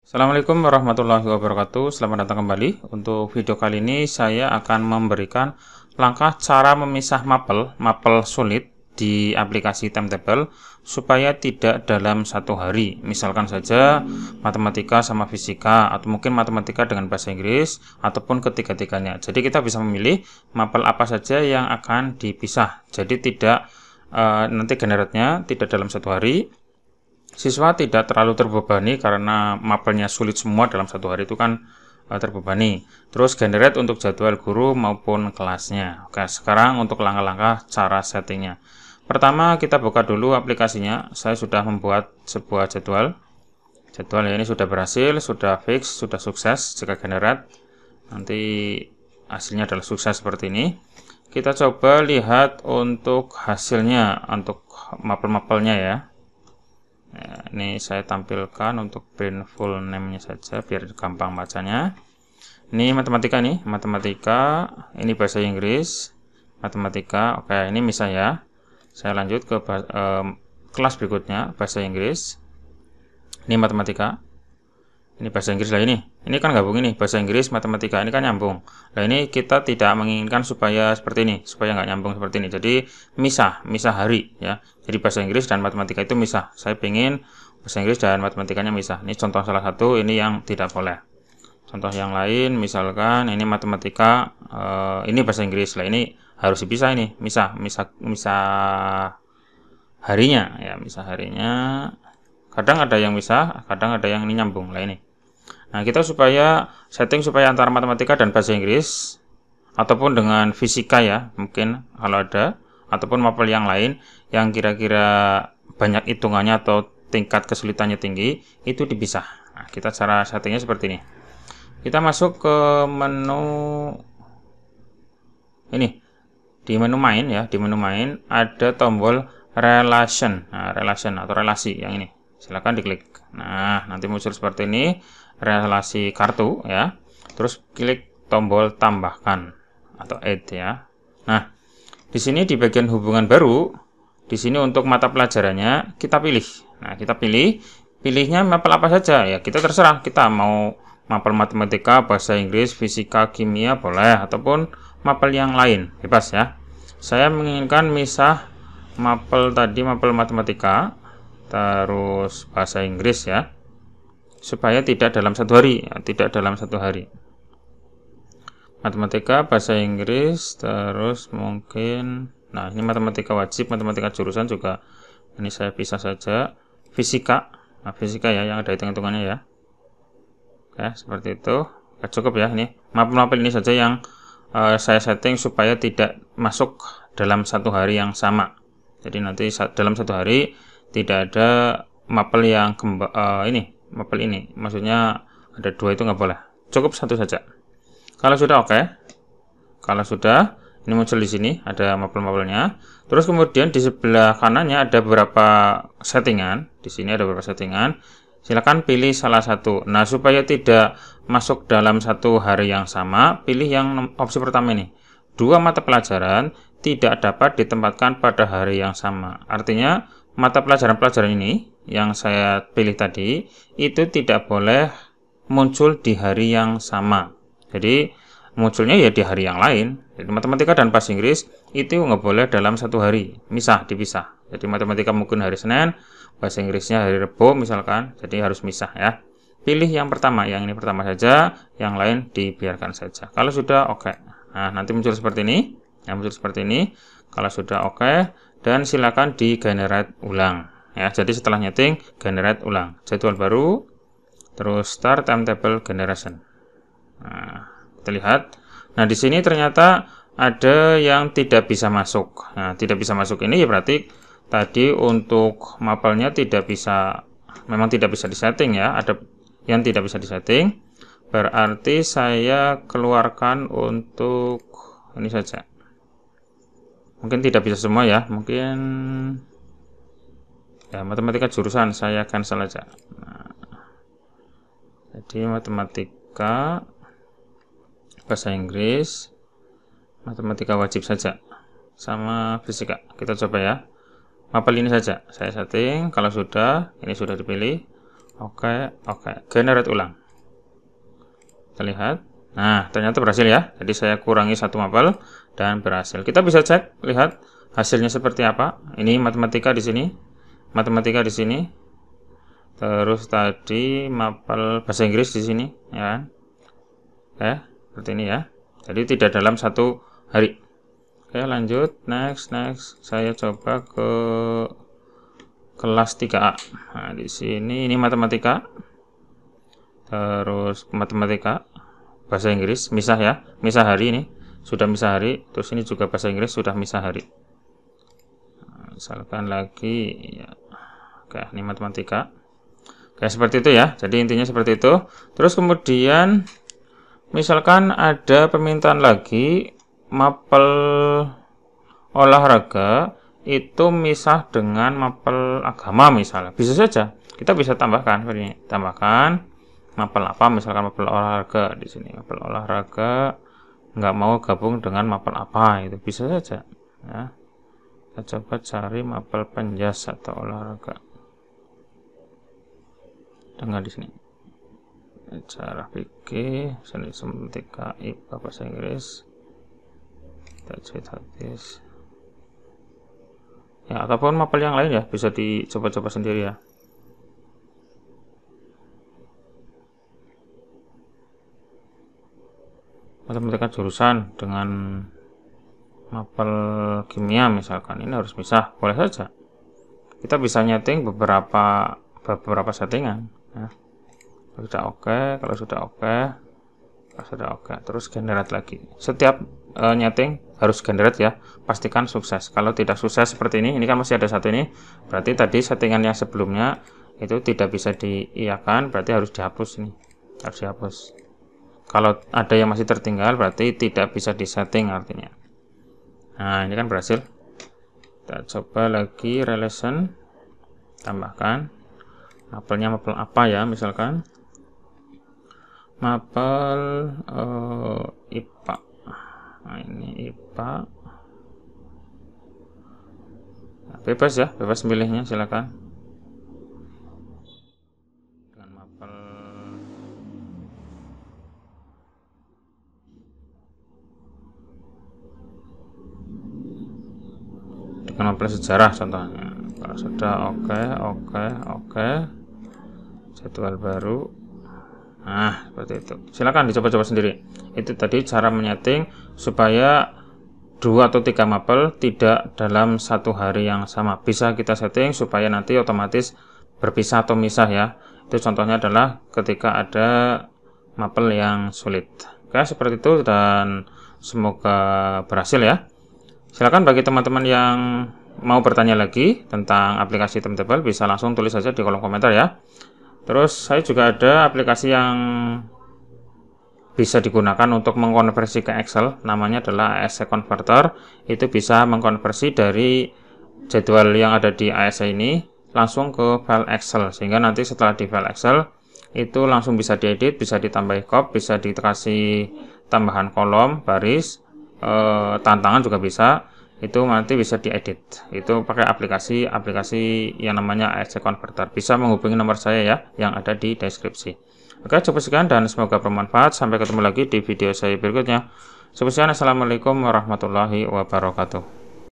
Assalamualaikum warahmatullahi wabarakatuh. Selamat datang kembali. Untuk video kali ini saya akan memberikan langkah cara memisah mapel sulit di aplikasi Timetable supaya tidak dalam satu hari. Misalkan saja matematika sama fisika, atau mungkin matematika dengan bahasa Inggris, ataupun ketiga-tiganya. Jadi kita bisa memilih mapel apa saja yang akan dipisah. Jadi tidak nanti generatnya tidak dalam satu hari. Siswa tidak terlalu terbebani karena mapelnya sulit semua dalam satu hari itu kan terbebani. Terus generate untuk jadwal guru maupun kelasnya. Oke, sekarang untuk langkah-langkah cara settingnya. Pertama kita buka dulu aplikasinya. Saya sudah membuat sebuah jadwal. Jadwal ini sudah berhasil, sudah fix, sudah sukses. Jika generate nanti hasilnya adalah sukses seperti ini. Kita coba lihat untuk hasilnya, untuk mapel-mapelnya ya. Ini saya tampilkan untuk print full name-nya saja biar gampang bacanya. Ini matematika nih, matematika, ini bahasa Inggris, matematika. Oke, ini misal ya. Saya lanjut ke kelas berikutnya, bahasa Inggris. Ini matematika. Ini bahasa Inggris lah ini. Ini kan gabung ini, bahasa Inggris, matematika. Ini kan nyambung. Nah, ini kita tidak menginginkan supaya seperti ini, supaya nggak nyambung seperti ini. Jadi misah hari ya. Jadi bahasa Inggris dan matematika itu misah. Saya ingin bahasa Inggris dan matematikanya misah. Ini contoh salah satu, ini yang tidak boleh. Contoh yang lain, misalkan ini matematika, ini bahasa Inggris. Lah ini harus dipisah ini, misah harinya ya, misah harinya. Kadang ada yang misah, kadang ada yang ini nyambung. Lah ini. Nah, kita supaya setting supaya antara matematika dan bahasa Inggris ataupun dengan fisika ya, mungkin kalau ada, ataupun mapel yang lain yang kira-kira banyak hitungannya atau tingkat kesulitannya tinggi, itu dipisah. Nah, kita cara settingnya seperti ini. Kita masuk ke menu ini. Di menu main ya, di menu main ada tombol relation. Nah, relation atau relasi yang ini. Silakan diklik. Nah, nanti muncul seperti ini. Relasi kartu ya, terus klik tombol tambahkan atau add ya. Nah, di sini di bagian hubungan baru, di sini untuk mata pelajarannya kita pilih. Nah, kita pilihnya mapel apa saja ya, kita terserah, kita mau mapel matematika, bahasa Inggris, fisika, kimia boleh, ataupun mapel yang lain bebas ya. Saya menginginkan misah mapel tadi, mapel matematika terus bahasa Inggris ya, supaya tidak dalam satu hari ya, tidak dalam satu hari. Matematika, bahasa Inggris, terus mungkin nah ini matematika wajib, matematika jurusan juga ini saya pisah saja. Fisika, nah fisika ya yang ada hitung-hitungannya ya. Oke, seperti itu. Oke, cukup ya ini. Mapel-mapel ini saja yang saya setting supaya tidak masuk dalam satu hari yang sama. Jadi nanti dalam satu hari tidak ada mapel yang mapel ini, maksudnya ada dua itu nggak boleh, cukup satu saja. Kalau sudah oke, kalau sudah ini muncul di sini ada mapel-mapelnya. Terus kemudian di sebelah kanannya ada beberapa settingan. Di sini ada beberapa settingan. Silakan pilih salah satu. Nah, supaya tidak masuk dalam satu hari yang sama, pilih yang opsi pertama ini. Dua mata pelajaran tidak dapat ditempatkan pada hari yang sama. Artinya mata pelajaran-pelajaran ini yang saya pilih tadi itu tidak boleh muncul di hari yang sama. Jadi munculnya ya di hari yang lain. Jadi matematika dan bahasa Inggris itu nggak boleh dalam satu hari, dipisah. Jadi matematika mungkin hari Senin, bahasa Inggrisnya hari Rabu misalkan, jadi harus misah ya. Pilih yang pertama, yang ini pertama saja, yang lain dibiarkan saja. Kalau sudah oke. Nah, nanti muncul seperti ini. Kalau sudah oke, dan silakan di generate ulang ya. Jadi setelah nyeting generate ulang jadwal baru, terus start timetable generation. Nah, kita lihat. Nah, di sini ternyata ada yang tidak bisa masuk. Nah, tidak bisa masuk ini ya berarti tadi untuk mapelnya memang tidak bisa disetting ya. Ada yang tidak bisa disetting. Berarti saya keluarkan untuk ini saja. Mungkin tidak bisa semua ya, mungkin ya matematika jurusan saya cancel aja. Nah, jadi matematika, bahasa Inggris, matematika wajib saja, sama fisika. Kita coba ya. Mapel ini saja saya setting. Kalau sudah, ini sudah dipilih. Oke, generate ulang. Kita lihat. Nah, ternyata berhasil ya. Jadi saya kurangi satu mapel dan berhasil. Kita bisa cek, lihat hasilnya seperti apa. Ini matematika di sini, matematika di sini. Terus tadi mapel bahasa Inggris di sini, ya. Seperti ini ya. Jadi tidak dalam satu hari. Oke, lanjut. Next. Saya coba ke kelas 3A. Nah, di sini ini matematika. Terus matematika bahasa Inggris misah ya. Misah hari ini. Sudah misah hari. Terus ini juga bahasa Inggris sudah misah hari. Nah, misalkan lagi ya. Oke, ini matematika. Oke, seperti itu ya. Jadi intinya seperti itu. Terus kemudian misalkan ada permintaan lagi mapel olahraga itu misah dengan mapel agama misalnya, bisa saja kita bisa tambahkan ini, tambahkan mapel apa, misalkan mapel olahraga di sini, mapel olahraga nggak mau gabung dengan mapel apa, itu bisa saja ya. Kita coba cari mapel penjas atau olahraga dengan di sini cara fikih, seni semantika, IPA, bahasa Inggris, tajwid, hadis ya, ataupun mapel yang lain ya, bisa dicoba-coba sendiri ya. Matematika jurusan dengan mapel kimia misalkan, ini harus misah, boleh saja. Kita bisa nyeting beberapa settingan ya. Kalau sudah oke, terus generate lagi. Setiap nyeting harus generate ya, pastikan sukses. Kalau tidak sukses seperti ini kan masih ada satu ini, berarti tadi settingan yang sebelumnya itu tidak bisa diiakan, berarti harus dihapus ini, harus dihapus. Kalau ada yang masih tertinggal berarti tidak bisa disetting artinya. Nah, ini kan berhasil. Kita coba lagi relation, tambahkan mapelnya mapel apa ya, misalkan mapel IPA. Nah, ini IPA. Nah, bebas ya, bebas milihnya, silakan. Dengan mapel sejarah contohnya. Kalau sudah oke, jadwal baru. Nah, seperti itu. Silakan dicoba-coba sendiri. Itu tadi cara menyeting supaya 2 atau 3 mapel tidak dalam satu hari yang sama. Bisa kita setting supaya nanti otomatis berpisah atau misah ya. Itu contohnya adalah ketika ada mapel yang sulit. Oke, seperti itu dan semoga berhasil ya. Silakan bagi teman-teman yang mau bertanya lagi tentang aplikasi Timetable, bisa langsung tulis saja di kolom komentar ya. Terus saya juga ada aplikasi yang bisa digunakan untuk mengkonversi ke Excel, namanya adalah ASC Converter. Itu bisa mengkonversi dari jadwal yang ada di ASC ini langsung ke file Excel, sehingga nanti setelah di file Excel itu langsung bisa diedit, bisa ditambah kop, bisa dikasih tambahan kolom, baris, tantangan juga bisa. Itu nanti bisa diedit. Itu pakai aplikasi yang namanya ASC Converter. Bisa menghubungi nomor saya ya, yang ada di deskripsi. Oke, cukup sekian dan semoga bermanfaat. Sampai ketemu lagi di video saya berikutnya. Cukup sekian. Assalamualaikum warahmatullahi wabarakatuh.